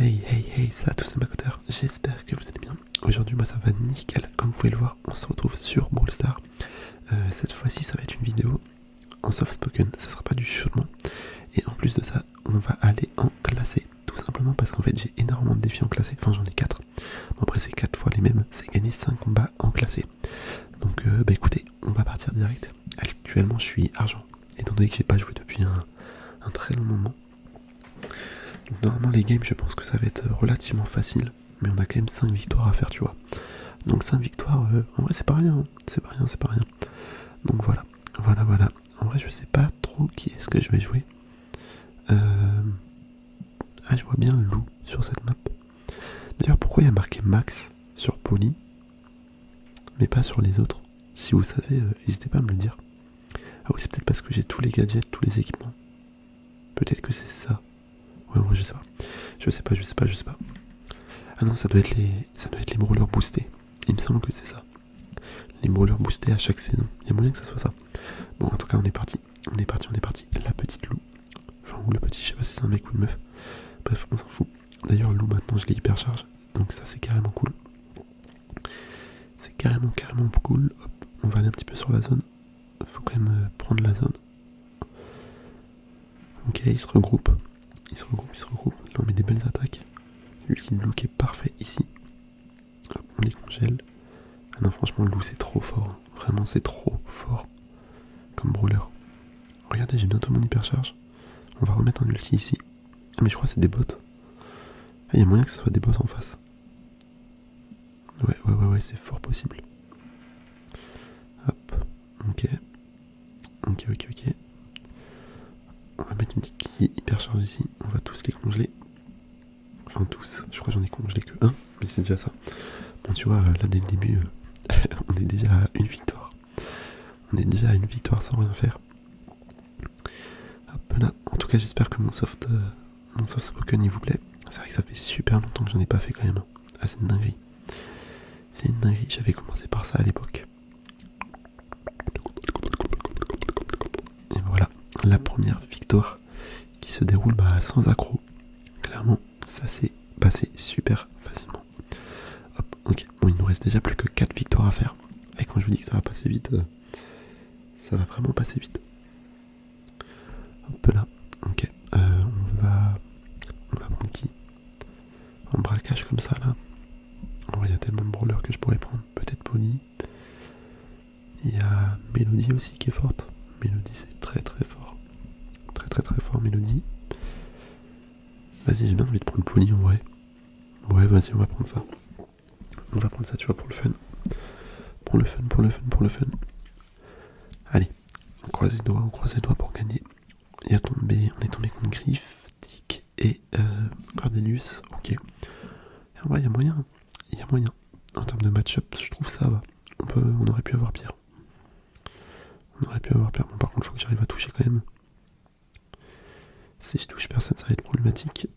Hey, ça à tous les macoteurs, j'espère que vous allez bien. Aujourd'hui moi ça va nickel, comme vous pouvez le voir, on se retrouve sur Brawl Stars. Cette fois-ci ça va être une vidéo en soft spoken, ça sera pas du chuchotement. Et en plus de ça, on va aller en classé. Tout simplement parce qu'en fait j'ai énormément de défis en classé, enfin j'en ai 4. Bon, après c'est 4 fois les mêmes, c'est gagner 5 combats en classé. Donc écoutez, on va partir direct. Actuellement je suis argent, étant donné que j'ai pas joué depuis un très long moment. Donc normalement les games je pense que ça va être relativement facile, mais on a quand même 5 victoires à faire, tu vois. Donc 5 victoires, en vrai c'est pas rien, c'est pas rien. Donc voilà. En vrai je sais pas trop qui est-ce que je vais jouer. Ah, je vois bien Lou sur cette map. D'ailleurs pourquoi il y a marqué Max sur Poly, mais pas sur les autres? Si vous savez, n'hésitez pas à me le dire. Ah oui, c'est peut-être parce que j'ai tous les gadgets, tous les équipements. Peut-être que c'est ça. Ouais, en vrai je sais pas. Je sais pas. Ah non, ça doit être les brawlers boostés. Il me semble que c'est ça. Les brawlers boostés à chaque saison. Il y a moyen que ça soit ça. Bon, en tout cas, on est parti. La petite Lou. Enfin, ou le petit, je sais pas si c'est un mec ou une meuf. Bref, on s'en fout. D'ailleurs, Lou, maintenant, je l'ai hypercharge. Donc ça, c'est carrément cool. C'est carrément cool. Hop, on va aller un petit peu sur la zone. Faut quand même prendre la zone. Ok, il se regroupe. Là, on met des belles attaques. L'ultime Lou qui est parfait ici. Hop, on les congèle. Ah non, franchement, Lou c'est trop fort. Vraiment, c'est trop fort comme brawler. Regardez, j'ai bientôt mon hypercharge. On va remettre un ulti ici. Ah, mais je crois que c'est des bots. Ah, il y a moyen que ce soit des bots en face. Ouais, c'est fort possible. Hop, ok. On va mettre une petite hypercharge ici. On va tous les congeler. Enfin, tous. Je crois que j'en ai congelé que un, mais c'est déjà ça. Bon, tu vois, là, dès le début, on est déjà à une victoire. Sans rien faire. Hop là. En tout cas, j'espère que mon soft spoken il vous plaît. C'est vrai que ça fait super longtemps que j'en ai pas fait quand même. Ah, c'est une dinguerie. J'avais commencé par ça à l'époque. Et voilà, la première victoire qui se déroule sans accroc. Clairement, ça s'est passé super facilement. Hop, ok. Bon, il nous reste déjà plus que 4 victoires à faire. Et quand je vous dis que ça va passer vite, ça va vraiment passer vite. Hop là, ok. On va prendre qui? En braquage comme ça là. En vrai, il y a tellement de brawlers que je pourrais prendre. Peut-être Pony. Il y a Mélodie aussi qui est forte. Mélodie c'est très fort. Très fort Mélodie. Vas-y, j'ai bien envie de prendre Pony en vrai. Ouais, vas-y, on va prendre ça. Tu vois, pour le fun. Pour le fun. Allez, on croise les doigts pour gagner. On est tombé contre Griff, Tick et Cordelius. Ok. En vrai, il y a moyen. En termes de match-up, je trouve ça va. On aurait pu avoir pire. Bon, par contre, il faut que j'arrive à toucher quand même. Si je touche personne, ça va être problématique.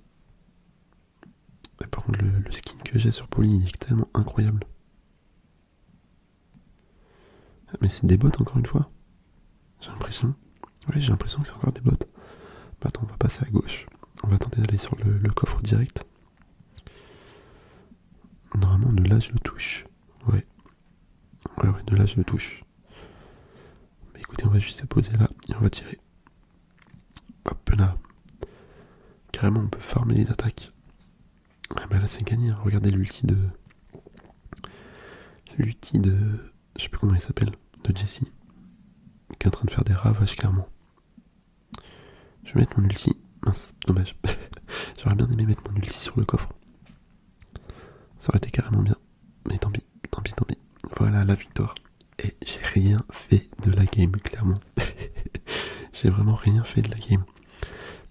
Mais par contre, le skin que j'ai sur Poly, il est tellement incroyable. Mais c'est des bots encore une fois. J'ai l'impression que c'est encore des bots. Attends, on va passer à gauche. On va tenter d'aller sur le coffre direct. Normalement, de là, je le touche. Ouais, de là, je le touche. Bah écoutez, on va juste se poser là et on va tirer. Hop là. Carrément, on peut farmer les attaques. Ah bah là, c'est gagné. Hein. Regardez l'ulti de... Je sais plus comment il s'appelle. De Jessie. Qui est en train de faire des ravages, clairement. Je vais mettre mon ulti. Mince, dommage. J'aurais bien aimé mettre mon ulti sur le coffre. Ça aurait été carrément bien. Mais tant pis. Voilà la victoire. Et j'ai rien fait de la game, clairement. J'ai vraiment rien fait de la game.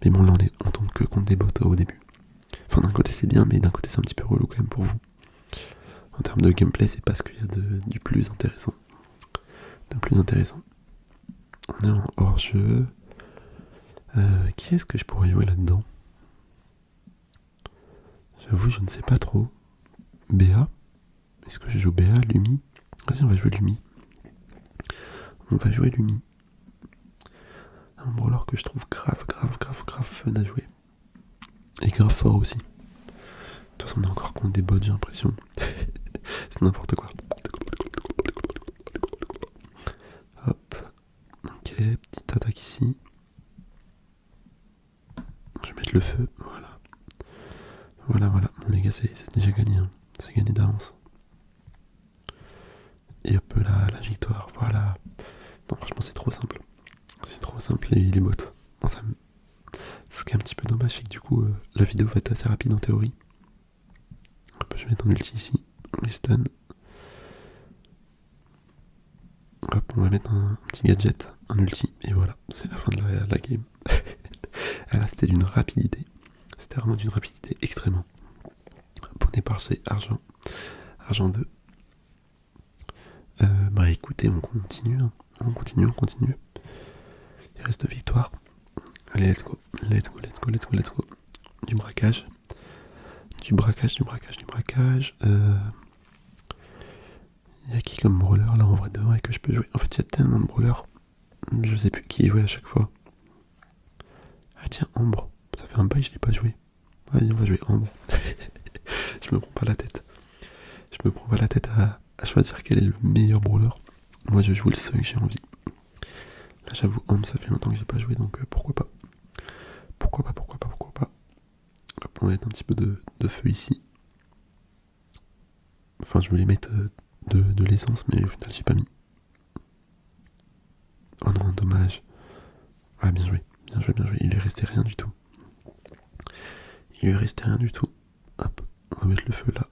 Mais bon, là on tombe que contre des bots au début. Enfin, d'un côté c'est bien, mais d'un côté c'est un petit peu relou quand même pour vous. En termes de gameplay, c'est pas ce qu'il y a du plus intéressant. On est en hors-jeu. Qui est-ce que je pourrais jouer là-dedans? J'avoue, je ne sais pas trop. Béa? Est-ce que je joue Béa, Lumi? Vas-y, on va jouer Lumi. Un brawler que je trouve grave fun à jouer. Et grave fort aussi. toute façon, on est encore contre des bots, j'ai l'impression. C'est n'importe quoi. Hop. Ok, petite attaque ici. Je vais mettre le feu, voilà. Voilà. Bon les gars, c'est déjà gagné, hein. C'est gagné d'avance. Et hop là, la victoire, voilà. Non, franchement, c'est trop simple. C'est trop simple, les bots. Bon, ce qui est un petit peu dommage, c'est que du coup, la vidéo va être assez rapide en théorie. Hop, je vais mettre un ulti ici, les stun. Hop, on va mettre un petit gadget, un ulti, et voilà, c'est la fin de la game. Là, c'était d'une rapidité. C'était vraiment d'une rapidité extrêmement. Hop, on est passé argent. Argent 2. Bah écoutez, on continue. Hein. On continue. Il reste victoire. Allez, let's go. Du braquage. Il y a qui comme brawler là en vrai de vrai que je peux jouer? En fait, il y a tellement de brawlers. Je sais plus qui jouer à chaque fois. Ah tiens, Ambre. Ça fait un bail, je l'ai pas joué. Vas-y, on va jouer Ambre. Je me prends pas la tête. À choisir quel est le meilleur brawler. Moi, je joue le seul que j'ai envie. Là, j'avoue, Ambre, ça fait longtemps que j'ai pas joué, donc pourquoi pas. Pourquoi pas. Hop, on va mettre un petit peu de feu ici. Enfin, je voulais mettre de l'essence, mais au final, j'ai pas mis. Oh non, dommage. Ah, bien joué. Il lui restait rien du tout. Hop, on va mettre le feu là.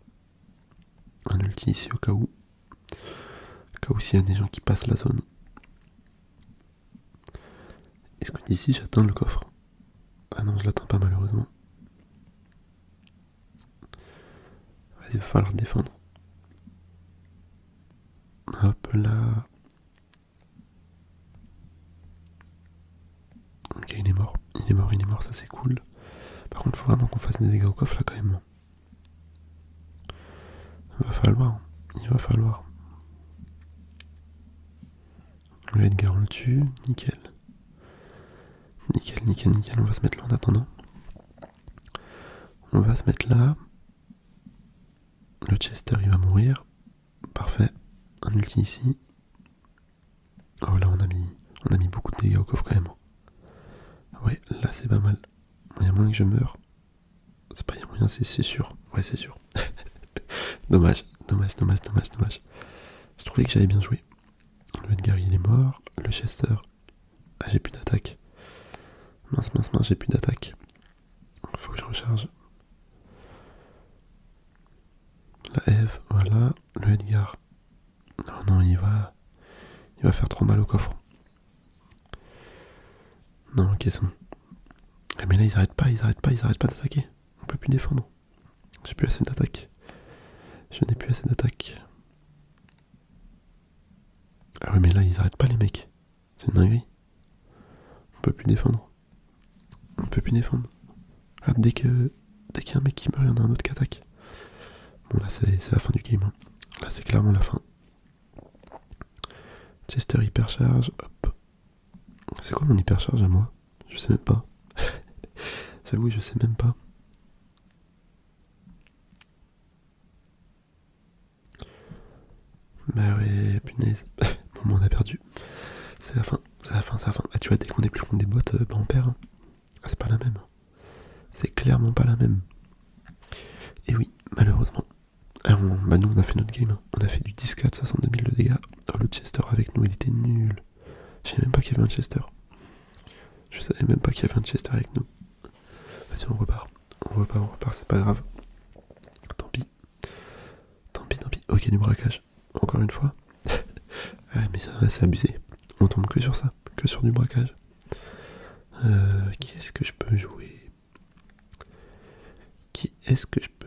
Un ulti ici au cas où. S'il y a des gens qui passent la zone. Est-ce que d'ici j'atteins le coffre? Ah non, je l'atteins pas malheureusement. Vas-y, il va falloir défendre. Hop là. Ok, il est mort, ça c'est cool. Par contre, faut vraiment qu'on fasse des dégâts au coffre là quand même. Il va falloir. Le Edgar on le tue, nickel. On va se mettre là en attendant. On va se mettre là. Le Chester il va mourir. Parfait. Un ulti ici. Oh là on a mis beaucoup de dégâts au coffre quand même. Ouais, là c'est pas mal. Il y a moyen que je meure. C'est pas, il y a moyen, c'est sûr. Ouais, c'est sûr. Dommage. Je trouvais que j'avais bien joué. Le Edgar il est mort. Le Chester. Ah, j'ai plus d'attaque. Mince, j'ai plus d'attaque. Faut que je recharge. La Eve, voilà. Le Edgar. Non, il va faire trop mal au coffre. Non, ok, c'est bon. Mais là, ils arrêtent pas d'attaquer. On peut plus défendre. J'ai plus assez d'attaque. Ah ouais, mais là, ils arrêtent pas les mecs. C'est une dinguerie. On peut plus défendre. Là, dès qu'il y a un mec qui meurt, il y en a un autre qui attaque. Bon, là, c'est la fin du game. Hein. Là, c'est clairement la fin. Chester hypercharge. Hop. C'est quoi mon hypercharge à moi? Je sais même pas. J'avoue, je sais même pas. Bah ouais, punaise. Bon, on a perdu. C'est la fin. Ah, tu vois, dès qu'on est plus contre des bots, bah on perd. Hein. Ah, c'est pas la même. C'est clairement pas la même. Et oui, malheureusement. Ah, bah nous, on a fait notre game. Hein. On a fait du 10-4, 62 000 de dégâts. Oh, le Chester avec nous, il était nul. Je savais même pas qu'il y avait un Chester. Avec nous. Vas-y, on repart, c'est pas grave. Tant pis. Ok, du braquage. Encore une fois. Ouais, mais ça va, c'est abusé. On tombe que sur ça, que sur du braquage. Qui est-ce que je peux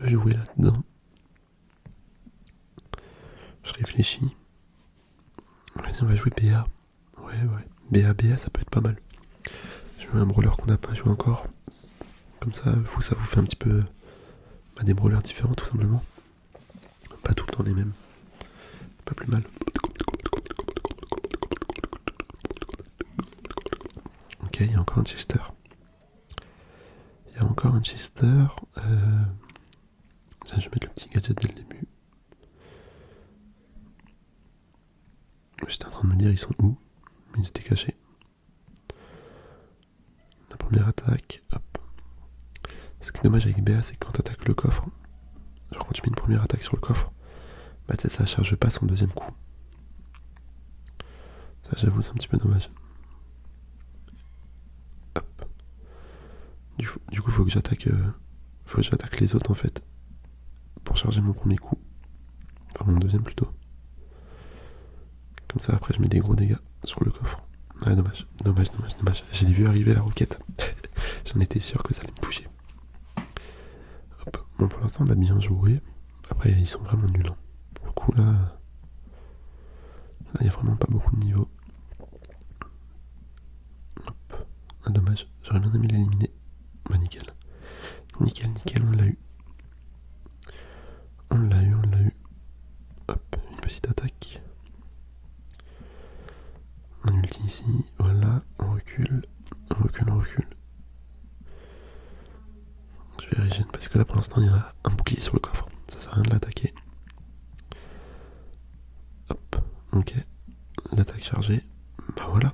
jouer là-dedans? Je réfléchis. Vas-y, on va jouer BA. Ouais. BA, ça peut être pas mal. Jouer un brawler qu'on n'a pas joué encore. Comme ça vous fait un petit peu des brawlers différents, tout simplement. Pas tout le temps les mêmes. Pas plus mal. Ok, il y a encore un Chester. je vais mettre le petit gadget dès le début. J'étais en train de me dire ils sont où, mais ils étaient cachés. La première attaque, hop. Ce qui est dommage avec BA, c'est que quand t'attaques le coffre, genre quand tu mets une première attaque sur le coffre, bah tu sais, ça charge pas son deuxième coup. Ça, j'avoue, c'est un petit peu dommage. Hop. Du coup, faut que j'attaque les autres en fait, pour charger mon premier coup. Enfin, mon deuxième plutôt. Comme ça, après, je mets des gros dégâts sur le coffre. Ah, dommage. J'ai vu arriver la roquette. J'en étais sûr que ça allait me bouger. Hop. Bon, pour l'instant, on a bien joué. Après, ils sont vraiment nuls. Hein. Pour le coup, là, il n'y a vraiment pas beaucoup de niveaux. Hop. Ah, dommage. J'aurais bien aimé l'éliminer. Bah, nickel. Nickel, on l'a eu. On l'a eu. Hop, une petite attaque. Un ulti ici, voilà, on recule. Je vais régénérer parce que là pour l'instant il y a un bouclier sur le coffre, ça sert à rien de l'attaquer. Hop, ok, l'attaque chargée, bah voilà,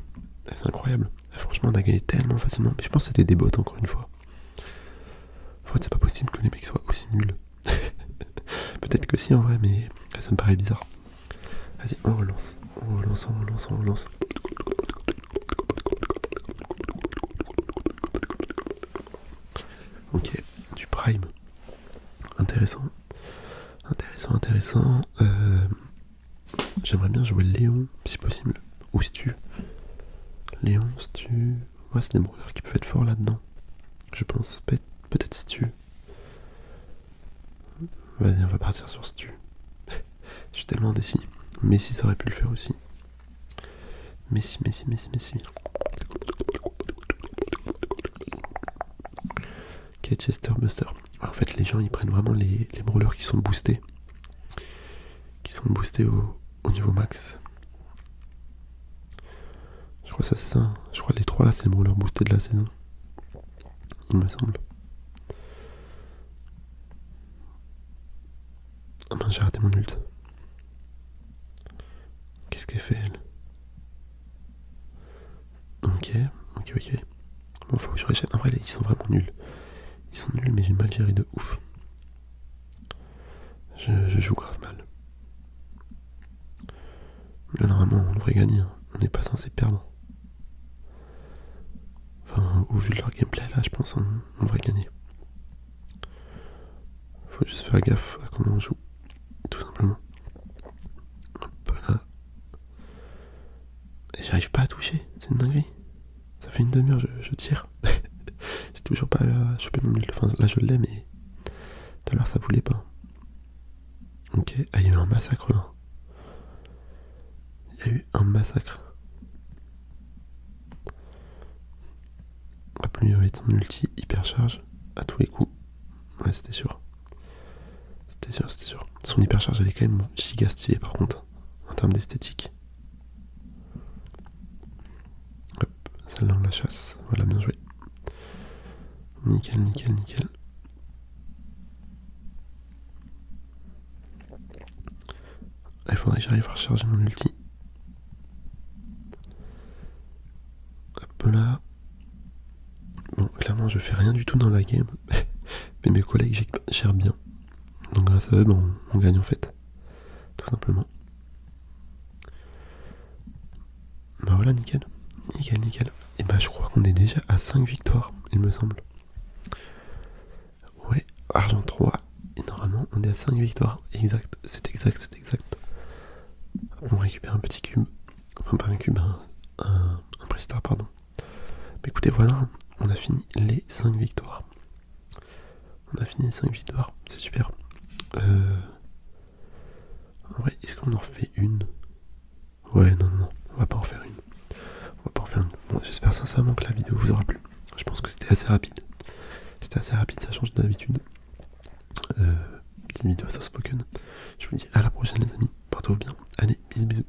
c'est incroyable. Franchement on a gagné tellement facilement, mais je pense que c'était des bots encore une fois. En fait c'est pas possible que les mecs soient aussi nuls. Peut-être que si en vrai, mais ça me paraît bizarre. Vas-y, on relance. Ok, du prime. Intéressant. J'aimerais bien jouer Léon, si possible. Ou Stu. Léon, Stu... Ouais, c'est des brawlers qui peuvent être forts là-dedans. Je pense. Peut-être Stu. Vas-y, on va partir sur Stu. Je suis tellement indécis. Messi, ça aurait pu le faire aussi. Messi. Ok, Chester Buster. En fait, les gens, ils prennent vraiment les brawlers qui sont boostés. Au niveau max. Je crois que ça, c'est ça. Je crois que les trois là, c'est les brawlers boostés de la saison. Il me semble. Ah ben, j'ai raté mon ult. Qu'est-ce qu'elle fait, elle? Ok. Bon, faut que je rachète. En vrai, ils sont vraiment nuls. Ils sont nuls, mais j'ai mal géré de ouf. Je joue grave mal. Là, normalement, on devrait gagner. Hein. On n'est pas censé perdre. Enfin, au vu de leur gameplay, là, je pense qu'on devrait gagner. Faut juste faire gaffe à comment on joue. Tout simplement. Hop là. Et j'arrive pas à toucher. C'est une dinguerie. Ça fait une demi-heure, je tire. J'ai toujours pas chopé mon ult. Enfin, là, je l'ai, mais tout à l'heure, ça voulait pas. Ok. Ah, il y a eu un massacre là. Hop, lui avec son ulti hyper charge à tous les coups. Ouais, c'était sûr. Son hyper charge, elle est quand même giga stylée par contre, en termes d'esthétique. Hop, celle-là on la chasse. Voilà, bien joué. Nickel. Il faudrait que j'arrive à recharger mon ulti. Hop là. Bon, clairement, je fais rien du tout dans la game. Mais mes collègues gèrent bien. Donc grâce à eux, on gagne en fait. Tout simplement. Bah voilà, nickel. Et bah je crois qu'on est déjà à 5 victoires, il me semble. Ouais, argent 3. Et normalement, on est à 5 victoires. C'est exact. On récupère un petit cube. Enfin, pas un cube, un prestar, pardon. Mais écoutez, voilà, on a fini les 5 victoires. C'est super. Ouais, est-ce qu'on en refait une? Ouais, non, on va pas en faire une. Bon, j'espère sincèrement que la vidéo vous aura plu. Je pense que c'était assez rapide. Ça change d'habitude. Petite vidéo sur Spoken. Je vous dis à la prochaine les amis. Portez-vous bien. Allez, bisous.